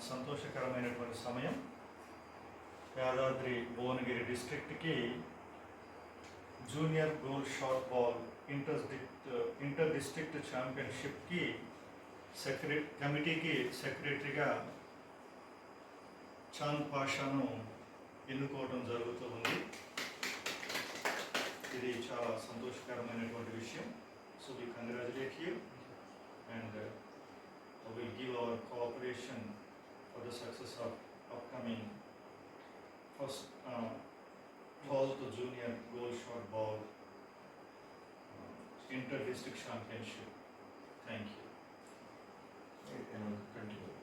సంతోషకరమైనటువంటి సమయం. యాదాద్రి భువనగిరి డిస్ట్రిక్ట్కి junior goal shot ball inter district ఛాంపియన్షిప్కి కమిటీకి సెక్రటరీగా చాంద్ పాషాను ఎన్నుకోవడం జరుగుతూ ఉంది. ఇది చాలా సంతోషకరమైనటువంటి విషయం. So we congratulate you and we'll give our cooperation for the success of upcoming first 12th junior goal shot ball inter-district championship. Thank you. Continue.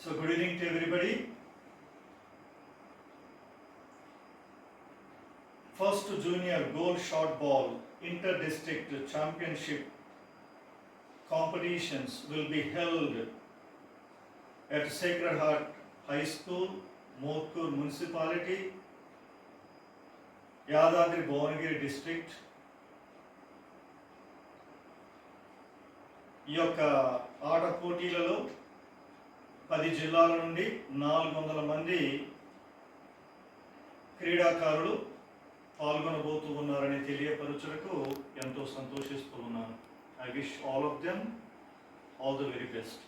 So good evening to everybody. First junior goal shot ball inter-district championship competitions will be held at Sacred Heart High School, Motkur Municipality, Yadadri Bhuvanagiri District. ఈ యొక్క ఆట పోటీలలో 10 జిల్లాల నుండి 400 మంది క్రీడాకారులు పాల్గొనబోతూ ఉన్నారని తెలియపరచుటకు ఎంతో సంతోషిస్తూ ఉన్నాను. I wish all of them all the very best.